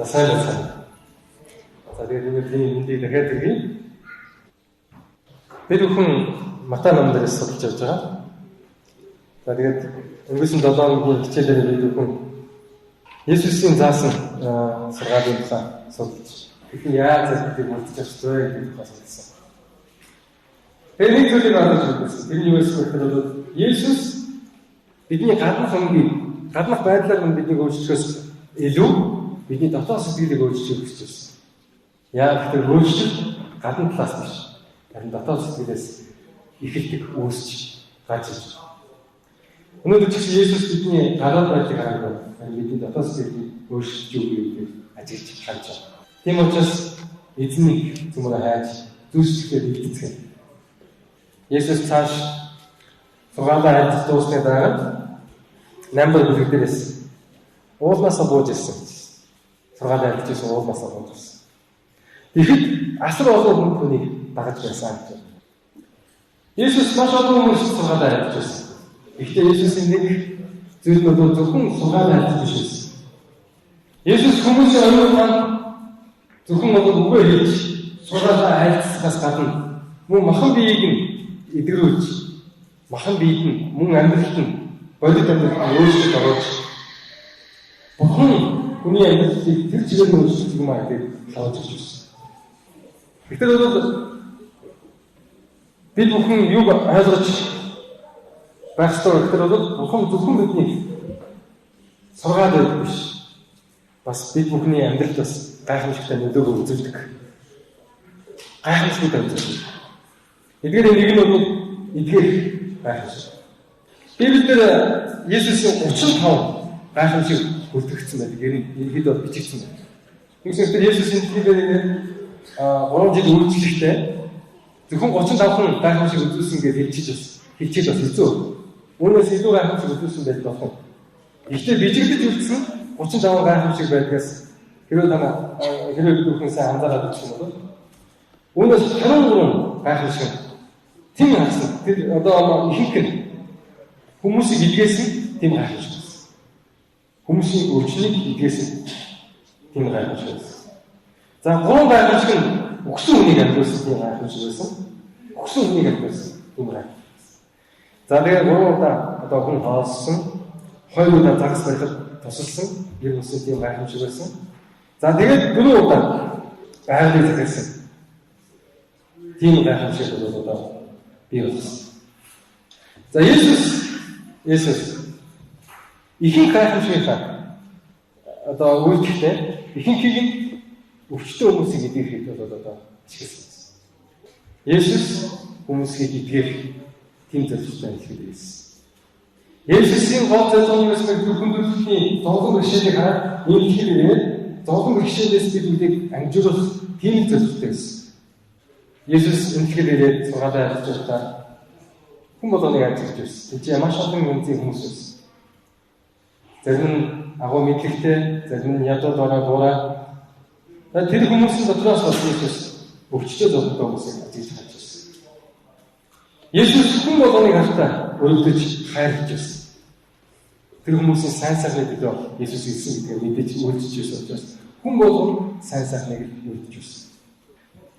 сайн байна. За тэгээд энэ мэндийг дахиад иргэн. Бид бүхэн Матай номон дээрээс судалж явж байгаа. За тэгээд өнгөрсөн 7 хоногийн хичээлээр бид бүхэн Есүсийн заасан сургаалын тухай судалж бидний яаж зүйлийг мөрдөж авч вэ гэдэг тухай судалсан. Тэгээд нэг зүйлийг ойлгож үзсэн. Тэр нь юу вэ гэхээр Есүс бидний гаднах байдлаар нь биднийг өөрчлөхөөс илүү бидний дотоод сэтгэлийг өөрчлөхийг хүсэж байна. Яг тэр өөрчлөлт гадна талаас биш. Харин дотоод сэтгэлээс ихэлдэг үүсч гарч ирж байна. Өнөөдөр ч Есүс бидний гадаад байдлыг хараад байна. Бидний дотоод сэтгэлийг өөрчлөж юу гэдэг ажиглаж харж байна. Тийм учраас эзнийг зүмрэ хайж зүсгэлээ бэлтгэх. Есүс цааш сургаалаа хайж дуусны дараа намбар бүлэг дээрээс уулнасаа бууж ирсэн. Сургаалаа хайж ирсэн уулнасаа бууж ирсэн. Тэгэхэд асар олон хүнийг дагаж байсан гэж байна. Есүс маш олон хүмүүс сургаалаа хайж ирсэн. Гэхдээ Есүсийн нэг зүйл нь зөвхөн сургаалаа хайж ирсэн. Есүс хүмүүсийн оюутан зөвхөн үгээр хэлж сургаалаа хайцсахаас гадна мөн махан биеийг нь эдгэрүүлж махан биед нь мөн амьдралт нь бодит амьдралт нь өөрчлөлт оруулж Бурхан хүний амьдралыг тэр чигээр нь өөрчлөх юм аа гэдэг харуулж ирсэн. Тэгэхээр бид бүхэн юг ойлгож байх ёстой гэхээр Бурхан зөвхөн бидний сургаал байдаг биш. Бас бид бүхний амьдралд бас гайхамшигтай нөлөөгөө үзүүлдэг. Гайхамшигтай үзүүлдэг. Эдгээр нэг нь эдгээр гайхамшиг. Библиэр Есүсийн 35 гайхамшиг үлдэгдсэн байдаг. Ерөнхийдөө бичигдсэн байдаг. Тэгвэл Есүсийн төлөвлөгөөний 3 жил үйлчлэхдээ зөвхөн 35 гайхамшиг үзүүлсэн гэж хэлчихэж бас хэцүү. Үүнээс илүү гайхамшиг үзүүлсэн байж болох. Гэхдээ бичигдэж үлдсэн 35 гайхамшиг байдгаас хэрвээ бид бүхэн сайн анзаараад үзэх юм бол үүнээс 23 гайхамшиг тийм хацсан. Тэр одоо ихэнх нь хүмүүсийг илгээсэн тийм гайхамшиг байсан. Хүмүүсийн өвчнийг илгээсэн тийм гайхамшиг байсан. За 3 гайхамшиг нь өгсөн хүнийг амьдуулсан тийм гайхамшиг байсан. Өгсөн хүнийг амьдуулсан тийм гайхамшиг. За тэгээ 3 удаа одоо хүн хоолсон, 2 удаа загас байхад тусалсан, ер нь тийм гайхамшиг байсан. За тэгээд 4 удаа байгалыг захиалсан. Тийм гайхамшиг бол одоо бий болсон. За Есүс ихэнх гайхамшигтай одоо үйлчлээ ихэнхийг нь өвчтөн хүмүүсийг эдгэрхэд бол одоо ашигласан. Есүс хүмүүсийг эдгэх тийм зорилготой хэлэхэд байсан. Есүсийн гол зорилго нь хүндрэлтний зовлон бэрхшээлийг хараад нэмэлтээр зовлон бэрхшээлээс биднийг амжуулах тийм зорилготой байсан. Есүс энэхээр сургаалаа хэлж байхдаа хүн болгоныг ажиглаж байсан. Тэгж маш олон үнэтэй хүмүүс байсан. Зарим нь агуу мэдлэгтэй, зарим нь ядуу дураа. Тэр хүмүүсийн дотроос бас Есүс өвчтөй зовлонтой хүмүүсийг ажиглаж харж байсан. Есүс хүн болгоныг хартаа өрөвдөж хайрлаж байсан. Тэр хүмүүсийн сайн сайхныг төлөө Есүс хэлсэн гэдгийг мэдээж үйлчилж байсан учраас хүн болгон сайн сайхныг үйлдэж байсан.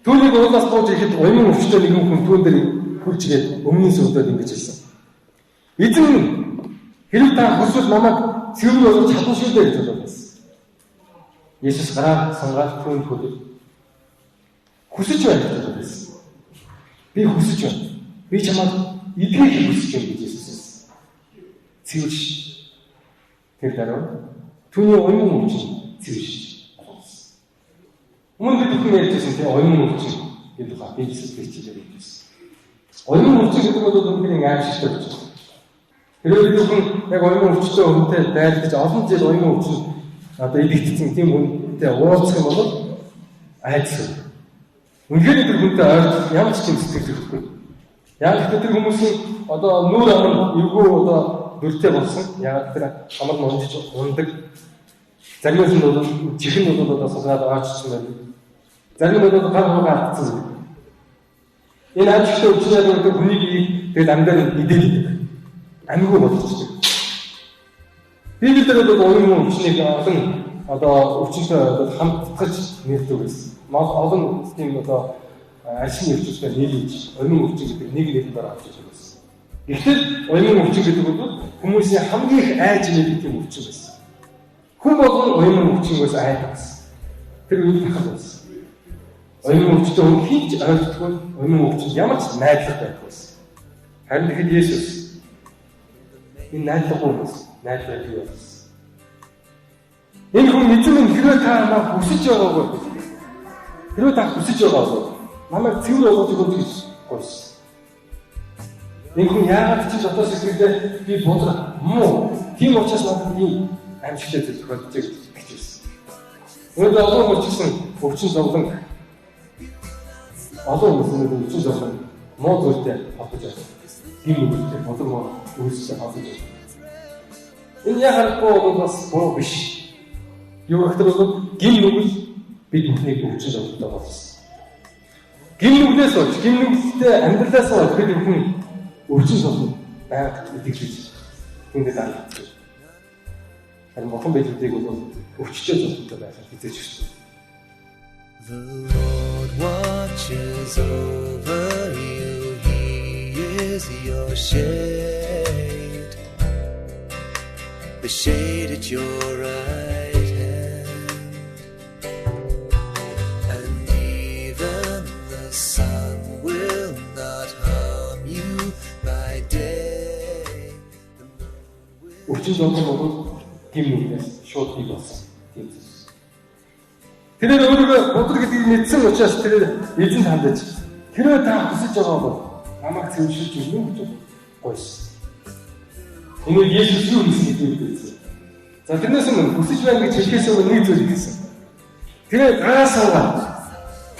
Түүнийг уулаас бууж ирэхэд уян өвчтөй нэгэн хүн түүн дээр хурцгээд өмнө сүрдээд ингэж хэлсэн. Эзэн хэрэг та хүсвэл намайг цэвэр болгож чадна шүү дээ гэж бодсон. Есүс гараа сангаад түүнд хөлөв. Хүсэж байна гэж бодсон. Би хүсэж байна. Би чамайг эдгэх хүсэж байна гэж Есүс хэлсэн. Цэвэрш. Тэр дараа түүний уян өвчин цэвэрш. Өмнө бид бүхэн ярьжсэн тийм уян өвчин гэдэг ба би хэлчихлээ гэсэн. Уян өвчин гэдэг бол үнэхээр аимшигтай гэж байна. Хэрвээ бид бүхэн яг уян өвчтэй хүнтэй дайрдаж олон жил уян өвчин одоо идэгдсэн тийм хүнтэй уулзах юм бол айдас. Үнэхээр тэр хүнтэй ойртох ямар ч юм сэтгэл төрөхгүй. Яг тэр хүмүүсийн одоо нүүр аман эвгүй одоо дүртэй болсон. Яг тэр амар нунж ундаг. Зарим нь бол чихэн бол одоо суулгаад аачсан байдаг. Зарим нь бол гар хурга алдсан. Энэ ажигтай өвчнүүд хүнийг тэгээд амьдаар идэлдэг. Амьгүй болгочтой. Библиэр бол уян өвчнийг олон одоо өвчнөд одоо хамтдаж нэрдэг байсан. Олон тийм одоо аршин өвчнөд нийлж орон өвчин гэдэг нэг нэрээр авч ирсэн байсан. Гэхдээ орон өвчин гэдэг бол хүмүүсийн хамгийн их айж мэддэг тийм өвчин байсан. Хүн болгон орон өвчнөөс айдагс. Тэр үйл тахал байсан. Орон өвчтөд хүн хийж ойлгохгүй орон өвчин ямар ч найдлага байхгүй байсан. Харин тэгэхэд Есүс энэ найдлаггүй хүмүүс найдлага юу вэ? Энэ хүн эзэн минь хэрвээ та намайг хүсэж байгаа бол хэрвээ та хүсэж байгаа бол намайг цэвэр болгож өгөөч гэж гуйсан. Энэ хүн яагаад ч дотоод сэтгэлдээ би бодлоо муу тийм учраас надад ийм амьжтай зүйл тохиолдож гэж хэлсэн. Өнөөдөр олон хүмүүс гэсэн өвчин зовлон олон хүмүүс өвчин зовлон муу зүйлтэй холбож байна. Гим нүгэлтэй бодлого үйлстэй холбож байна. Энэ яхахгүй бол бас буруу биш. Юу гэхээр бол гим нүгэл бид бүхнийг өвчин зовлонтой болсон. Гим нүглээс болж гим нүгэлтэй амьдралаас болж бид бүхэн өвчин зовлон байгаад итгэж хүндэд алгаж. Харин бурхан бидэнийг бол өвчтэй зовлонтой байхад хизээч шүү. The Lord watches over you, He is your shade, the shade at your right hand, and even the sun will not harm you by day. Өвчин зовлон бол гим нүглээс шууд бий болсон. Тэрээр өөрийгөө бодлого гэдгийг мэдсэн учраас тэрээр эзэн хандаж тэрөө та хүсэж байгаа бол намайг цэвэршүүлж өгнө гэж гуйсан. Энэ Есүс юу хийсэн гэдгийг хэлсэн. За тэрнээс өмнө хүсэж байна гэж хэлхээс өмнө нэг зүйл хэлсэн. Тэр гаасаа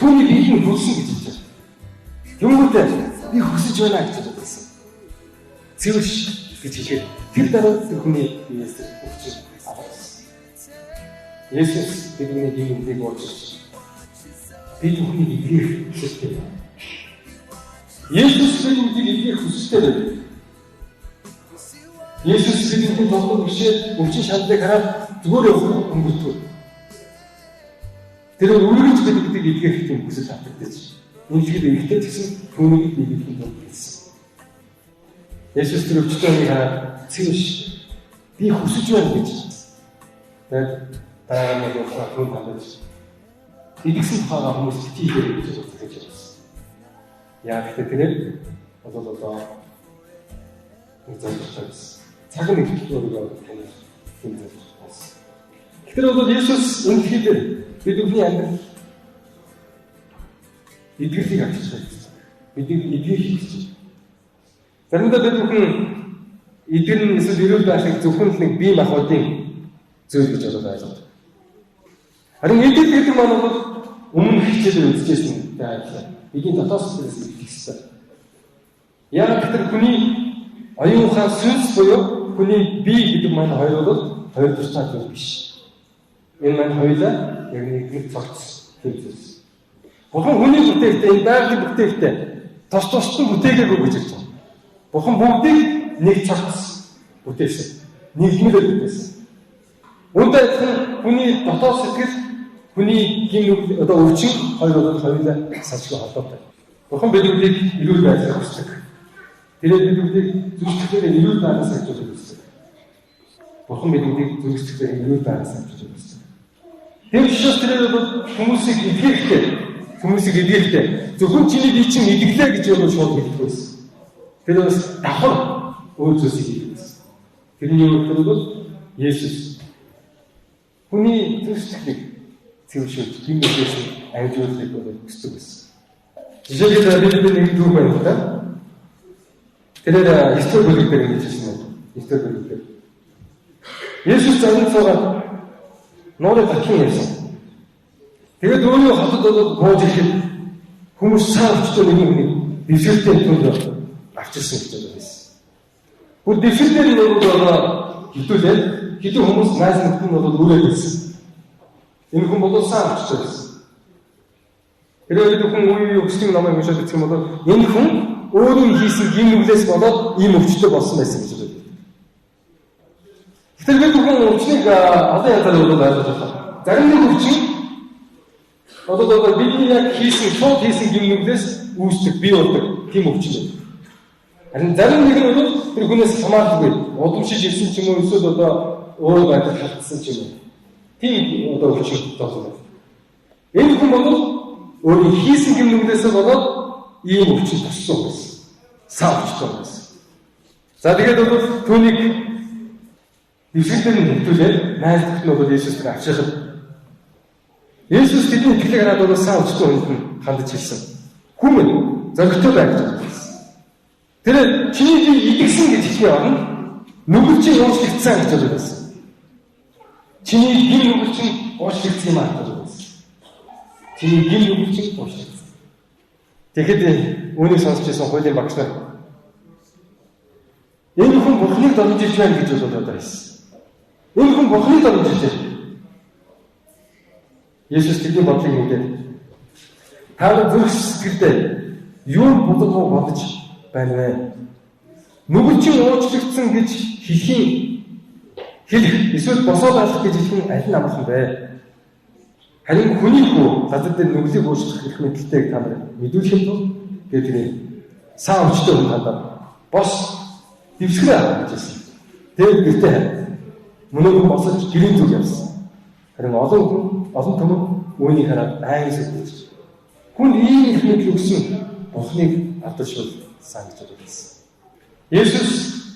түүний биеийг хүссэн гэж хэлж байна. Тэнгүүтээ би хүсэж байна гэж хэлсэн. Цэвэрш гэж хэлээд тэр дараа тэр хүний биеэс өвчин авсан. Есүс бидний гинэгийг уучлж бид бүхнийг эдгэх хүсэлтэй. Есүс биднийг эдгэх хүсэлтэй байна. Есүс бидний толгойд бишээ өвчин шалдаг хараад зүгээр өнгөртгөө. Тэр үргэлж биднийг эдгэх тийм хүсэл татдаг. Энэ шиг ихтэй гэсэн түүнийг эдгэх юм болсон. Есүс тэр өвчтөнийг хараад цэвэрш би хүсэж байна гэж. Тэгээд дараагийн удаа хүн хандаж идэгсэн тухайга хүмүүс итгэхээр гэж бодож байсан. Яг тэгэхээр одоо үзүүлж цаг нэг өөрийгөө таних юм байна. Тэгэхээр бол Есүс үнэхээр бид бүхний амьдрал эдгэрийг авчиж байна. Бидний эдгэрийг хийж байна. Заримдаа бид бүхэн эдгэрн эсвэл эрүүл байхыг зөвхөн нэг бие махбодын зүйл гэж ойлгоод байна. Харин эдгээр гэдэг маань бол өмнө хичээлээр үзчихсэн байлаа. Бидний дотоод сэтгэлээс итгэсэн. Яг тэр хүний оюун ухаан сүнс буюу хүний бие гэдэг маань хоёр бол хоёр тустай зүйл биш. Энэ маань хоёулаа яг нэг цогц тийм зүйлс. Бурхан хүний бүтээлтэй энэ байгалийн бүтээлтэй тус нь бүтээгээгүй гэж хэлж байна. Бурхан бүгдийг нэг цогц бүтээсэн. Нийгмээр бүтээсэн. Үүнтэй хүний дотоод сэтгэл хүний гин одоо өвчин хоёр бол хоёулаа салшгүй холбоотой. Бурхан биднийг эрүүл байдлаар хүсдэг. Тэгээд биднийг зүсгэлээр эрүүл байдлаас хажуулж хүсдэг. Бурхан биднийг зүсгэлээр эрүүл байдлаас хажуулж хүсдэг. Тэр учраас тэр бол хүмүүсийг эдгэхдээ зөвхөн чиний бие чинь эдгэлээ гэж өөрөө шууд хэлдэг байсан. Тэр бас давхар өөр зүйлсийг хэлдэг байсан. Тэрний үг бол Есүс хүний зүсгэлийг цэвэршүүлж гимнээс амжуулахыг бол хүсдэг байсан. Жишээлбэл бид нэг дүү байна л да. Тэр историк бүлэгтэй гэж хэлсэн байна. Историк бүлэгтэй. Есүс занцаагаад нуурыг татлан ярьсан. Тэгээд өөрөө хотод бол бууж ирэхэд хүмүүс саавчтай нэг юм дэвшилтэй түнд авчирсан гэж байсан. Бүр дэвшилтэй нэг бол хитүүлээд хэдэн хүмүүс найз нөхдөд нь бол үрээд байсан. Энэ хүн бол саавчтай байсан. Тэр хүн үе өгсөн намайг уншаад үзэх юм бол энэ хүн өөрөө хийсэн гин нүглээс болоод ийм өвчтөй болсон байсан гэж байна. Тэгэхээр бид бүхэн өвчнийг олон янзаар ойлгож байна. Зарим нэг өвчин одоо бидний яг шууд хийсэн гимнүглээс үүсдэг, бий болдог тийм өвчин байна. Харин зарим нэг нь бол тэр хүнээс хамааралгүй удамшиж ирсэн ч юм уу эсвэл өөрөө байдал халтсан ч юм уу. Тийм өвчин тооцоо. Энэ хүн бол өөрийн хийсэн гимнүглээс болоод ийм өвчин туссан байсан. Савчсан байсан. За тэгээд бол түүнийг дэвшилтэн нөтөлөө найздагт нь бол Есүс тэр авчирхад Есүс тэдний итгэлийг хараад бол савчсан хүнд хандаж хэлсэн. Хүмүн зоригтой байх гэж хэлсэн. Тэр чиний би идэгсэн гэж хэлэх юм. Нүгэлчийн уучлагдсан гэж хэлсэн. Чиний гин нүгэлчин уучлагдсан юм аа гэж хэлсэн. Чиний гин нүгэлчин уучлагдсан. Тэгэхэд үүнийг сонсч байсан хуулийн багш нар энэ хүн Бурхныг дормжилж байна гэж бодоод байсан. Энэ хүн Бурхныг дормжилж байна. Есүс тэдний бодлыг мэдээд та зүрх сэтгэлдээ юу бодож байна вэ? Нүгэлчин уучлагдсан гэж хэлэх эсвэл босоод алах гэж хэлэх нь аль нь амархан бэ? Харин хүний хүү газар дээр нүглийг уучлах гэх мэдлэлтэйг та нар мэдүүлэх юм бол гэдэг сайн өвчтөй хүн хандаа бос дэвсгэрээ гэж хэлсэн. Тэгээд гэртээ мөнөг босож гэрийн зүг явсан. Харин олон түмэн үүнийг хараад айн сэтгэж. Хүн ийм их мэдл өгсөн Бурхныг авдаршвал сайн гэж бодсон. Есүс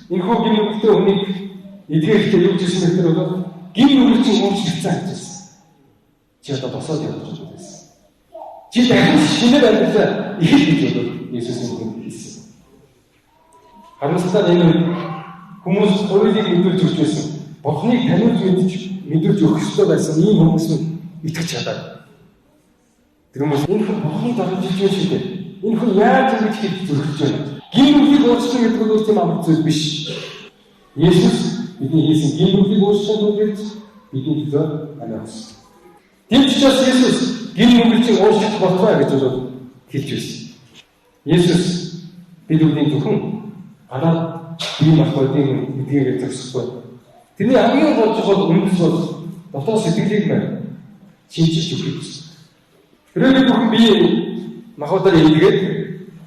энэхүү гин нүгэлтэй хүнийг эдгэрэхдээ юу гэсэн мэт бол гин нүгэлчин уучлагдсан гэж хэлсэн. Чи одоо босоод явж байсан. Чи дахин шинээр амьдралаа их гэж бодоод Есүс энэ хэлсэн. Харамсалтай энэ хүмүүс өөрийг мэдүүлж өгч байсан. Бурхныг таниулж мэдүүлж өгөх ёстой байсан ийм хүмүүс нь итгэж чадаад. Тэр хүмүүс энэ хүн Бурхныг дагуулж байна шүү дээ. Энэ хүн яаж ингэж хийж зүрхэж байна? Гин нүглийг уучлах гэдэг нь тийм амар зүйл биш. Есүс бидний хийсэн гин нүглийг уучлах тулд бидний төлөө амиас. Тийм ч учраас Есүс гин нүглийг уучлах болтугай гэж хэлж байсан. Есүс бидний зөвхөн ийм ах бодгийн эдгээр зогсохгүй. Тэрний хамгийн гол чухал үндэс бол дотоод сэтгэлийг шинжилж өгөх гэсэн. Тэрээр бүхэн би махбодоор эдгээд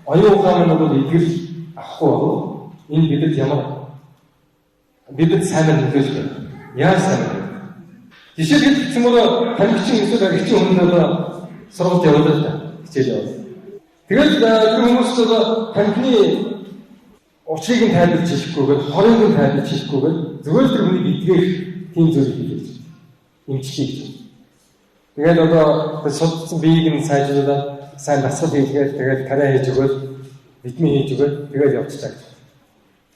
оюун ухаан нь бол эдгэл авахгүй бол энэ бидэд сайн нөлөөлж байна. Яаж сайн вэ? Жишээлбэл хэлсэн бол тамхичин эсвэл аригчин хүмүүс сургалт явуулдаг та хичээл явуулдаг. Тэгээд тэр хүмүүс бол тамхины учрыг нь тайлбарч хэлэхгүйгээр, хорыг нь тайлбарч хэлэхгүйгээр зүгээр л тэр хүнийг эдгэх тийм зүйл хийлээ. Эмчлэх гэж. Тэгээд судалсан биеийг нь сайжруулаад сайн дасгал хийгээд тэгээд тариа хийж өгöd, витамин хийж өгöd, тэгээд явчихлаа гэж.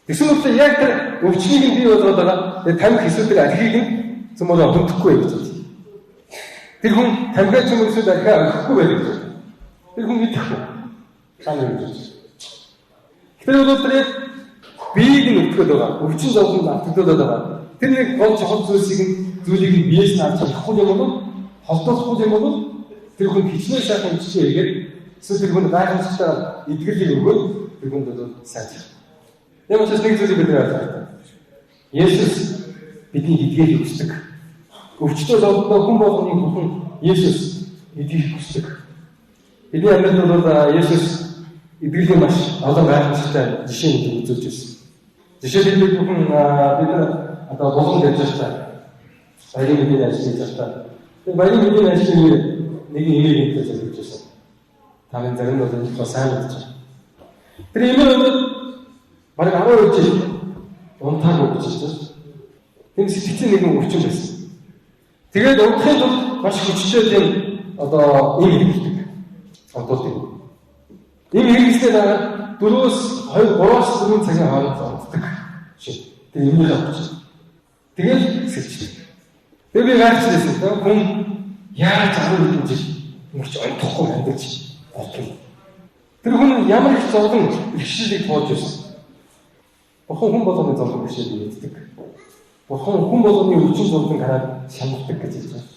Тэгсэн мэт яг тэр өвчнийг нь бий болгоод байгаа. Тэгээд тамхи эсвэл тэр архийг нь зөвмөр хөндөхгүй гэж байна. Тэр хүн тамхиа ч юм уу эсвэл архиа өгөхгүй байдаг гэж. Тэр хүн идэхгүй. Санаа гэж. Тэр бол тэр биеийг нь өвтгöd байгаа. Өвчин зовлонд автагдаад байгаа. Тэр нэг гол чухал зүйлийг нь биеэс нь авч чадахгүй юм бол холдоохгүй юм бол тэр хүн хичнээн сайхан өвчтэй эргээд эсвэл тэр хүн гайхамшигтай эдгэлийг өгөөд тэр хүнд бол сайн. Яг ч нэг зүйлийг бид ойлгох. Есүс бидний эдгийг хүсдэг. Өвчтөй зовлондоо хүн болгоны бүхэн Есүс эдгийг хүсдэг. Бидний амьдралд бол Есүс эдгэлийн маш олон гайхамшигтай жишээнд үзүүлж байна. Жишээлбэл бид бүхэн болгонд явж байгаа. Баярын мэдээ ажиллаж байгаа. Тэр баярын мэдээ ажиллаж нэг имэйл хийх гэж байна. Таны зарим нь бол сайн мэдэж байна. Тэр имэйл бол бараг 12 жил унтаагүй гэж байна. Тэр сэтгцийн нэгэн өвчин байсан. Тэгээд унтахын тулд маш хүчтэй тийм ийм хийдэг. Онтолдог. Ийм хэрэгсээр дараа 4-3 цагийн хооронд унтдаг. Тэр имэйл авчих. Тэгээд сэлчихдэг. Тэгээд би гайхчихсан. Хүн яаж 12 жил мөрч унтахгүй амьдч бодлоо. Тэр хүн ямар их зовлон ихшлийг туулж байсан. Бурхан хүн болгоны зовлон ихшлийг мэддэг. Бурхан хүн болгоны өвчин зовлон хараад шаналдаг гэж хэлж байна.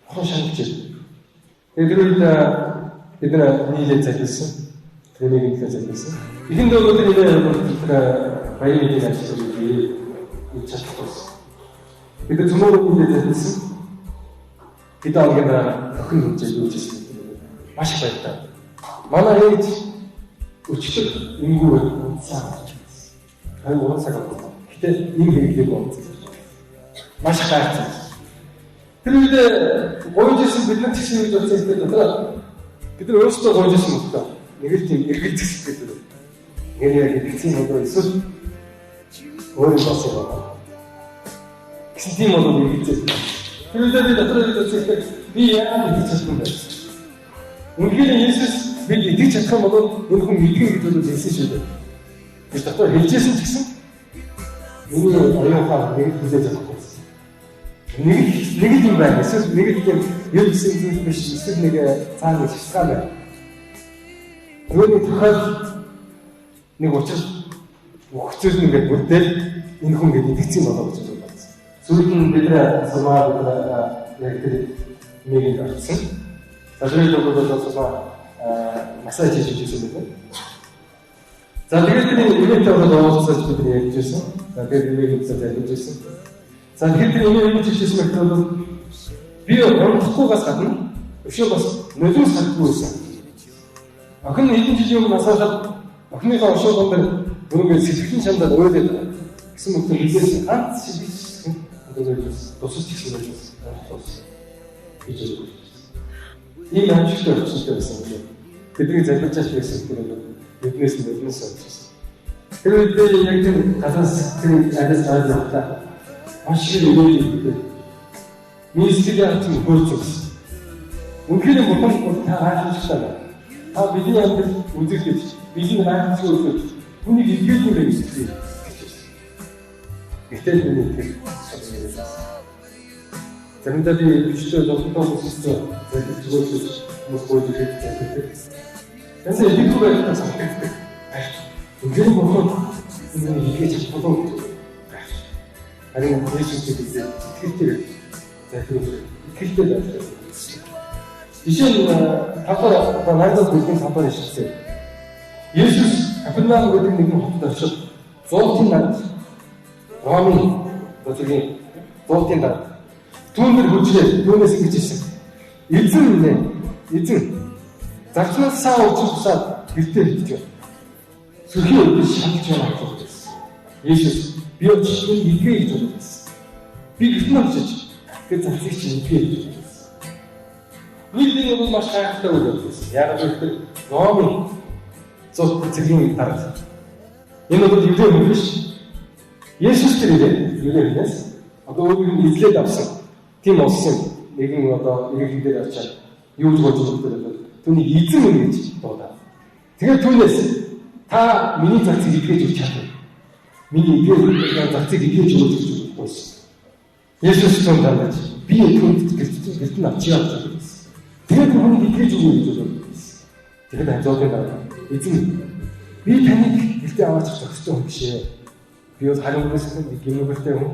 Бурхан шаналж байна. Тэгээд бид нийлээд залбирсан. Тэрийг нийлээд залбирсан. Эхэнд бол баярын мэдээ ажиллаж чадахгүй. бид төмөрөөр хэлсэн бид авгаараа охин хэмжээ өгч ирсэн. Маш их баярлалаа. Манай ээж өчтөр ингэвэр унцаа. Аюу унцаа гоо. Гэтэ энэ хэрэглээг унцаа. Маш их хайртай. Тэр үед гойж ирсэн бид нар чинь гэж бодсон юм байна. Бид нар өөрсдөө гойж ирсэн юм байна. Нэг л тийм эргэлзэх гэдэг. Яг хэрэгцээ болоо эсвэл өөрөө босоо. Гэсэн тийм болоо хэрэгцээ. Тэр үед би дотроо хэлсэн би яагаад идэж чадсан бэ? Үнэхээр Есүс бид идэж чадах юм бол энэ хүн идэх гэж бодож хэлсэн шүү дээ. Би дотроо хэлжсэн ч гэсэн миний оюухаар нэг хүлээж авах байсан. Нэг юм байна. Эсвэл нэг тийм юу гэсэн зүйл биш. Эсвэл нэг цаана шалтгаан байна. Өөрөөр хэлбэл нэг учраас өгцөл нэгээд бүрдээ энэ хүн гээд идэгцэн болоо гэж байна. Сүүлд нь бид сумаа яг тэр нэг гарсан. Сажрын дугуйлал сумаа массаж хийж ирсэн байдаг. За тэгээд би өнөөдөр оруулсан бид ярьж ирсэн. За тэгээд би зөв ярьж ирсэн. За тэгээд би өнөөдөр ярьж ирсэн мэт би онцлогоос гадна өшөө бас нөлөө сардгүй байсан. Охин хэдэн жилийн өмнө асаажаад охиныхоо өшөө донд бүрэн сэтгэлийн шамдад ойлээд гэсэн үг хэлсэн ганц шиг тусаж гисэн байж гэж байна. Энэ амжилттай болчихсон байсан юм. Тэдний залбирчаач байсан гэдэг нь биднээс олчихсон. Тэр үед яг тийм газаас тэр адас аваад маш их өгөөд мистикийн юм хөрч өгсөн. Үнэхээр бурхан та хаашаа та бидний амьдрал үзэх гэж бидний хаашаа үзэх хүнийг илгээж юм байна гэсэн. Гэтэл би тэр заримдаа би өчтөө доктортой хүмүүстэй зөвлөж хүмүүс боож ирээд takže энэ бүх байдлаа санагддаг. Үнэхээр бурхан энэ илгээж чадахгүй. Харин Есүс гэдэг итгэлтэй итгэлтэй байдаг. Жишээ нь тавтар найдаж бүхэн тавтар ишсэн. Есүс Капернаум гэдэг нэгэн хотод очиж 100-ын над Ромын бодлогын 100-ын над түүнээр хүчээр түүнээс ингэж ирсэн. Эзэн зарчнаас саа уучсаад гэртээ хэлж байна. Сүрхий өдөр шалж байна гэсэн. Есүс би очиж идэгээ гэж бодсон. Би гэртээ очиж тэр зарцыг чинь идэгээ гэж бодсон. Бидний бол маш хайртай үйл явдал. Яг гэвэл Ромын зөв зэргийн дараа. Энэ бол юутэй юм биш. Есүс тэр юунаас одоо өөрийг эзлээд авсан. Тийм олсон нэгэн одоо нэг дээр очиад юу гэж бодож байгаа вэ? Түүний эзэн мөн гэж дуудаа. Тэгээд түүнээс та миний зарцыг идэвхэж өгч чадна. Миний идэвхэж зарцыг идэвхэж өгч байсан. Есүс түүнд дандаж би түүнд гэрт нь авч явж байгаа. Тэгээд түүнийг идэвхэж өгнө гэж бодсон. Тэгээд хажуудын дараа эзэн би таныг гэртээ аваач зогсож байгаа юм биш ээ. Би бол харин үгүйсгэн гинүгэртэй хүн.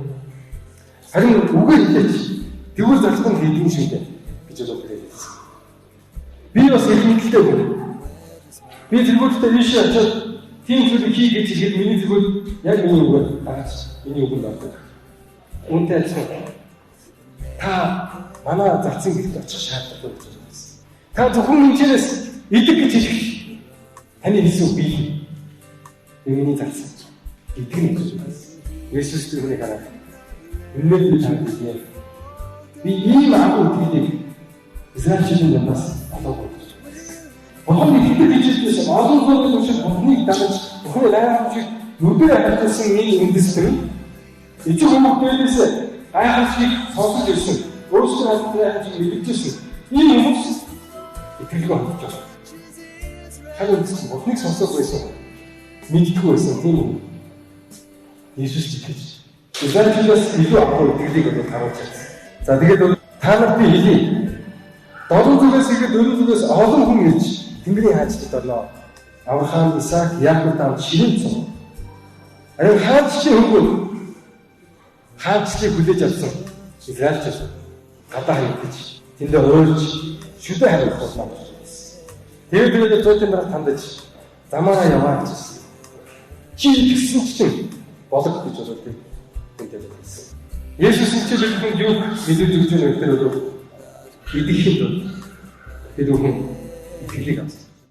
Харин үгүй хэлээч. Тэгвэл зарцсан хийдэн шиг гэж бодож байсан. Би бас их мэдлэлтэй хүн. Би зэрэгтэй ийш очиод тийм зүйл хий гэж хэлээд миний зүгэл яг миний үгээр дагаж миний үгэнд ордог. Үүнтэй адилхан та манай зарцсан гэрт очих шаардлагатай гэж байна. Та зөвхөн хэмжээс идэг гэж хэлэх таны хэлсэн үг бий. Миний зарцсан идэг гэж байна. Есүс түүнийг хараад үнээр би танд хэлье. Би ийм агуу үгдийг Израильчуудын ямаас олоогүй. Бурханы итгэл гэж олон зүйлийн шиг Бурханыг дагаж Бурханы найрах шиг нүдээр хатсан энэ үндэстэн эцэг хүмүүстээс гайхалшиг сонсож ирсэн. Өөрсдөө хатсан мэдчихсэн. Энэ хүмүүс итгэлгүй болж байгаа. Харин Бурханыг сонсож байсан. Мэддэггүй байсан тийм үү? Иесус итгэж. Израильчуудаас илүү агуу итгэлийг одоо харуулж байна. За тэгээд та нарт би хэлье. Долоо зүгээс ихэд дөрөв зүгээс олон хүн ирж Тэнгэрийн хаажтад орлоо. Авраам, Исаак, Яаков таамд ширэн цум. Харин хаажчийн хөнгөн хаажчийг хүлээж авсан Израильчууд гадаа хайгдаж тэндээ уурж шүдэ хариулах болно. Тэгээд зөөлөн дараа тандаж замаараа яваа гэсэн. Чи тэгсэн чинь болог гэж боддог. Тэнтэй байсан. Есүс чинь бид хүн юг мэдэж өгч байгаа гэхээр идэх юм бол бид хүн итгэлийг авсан.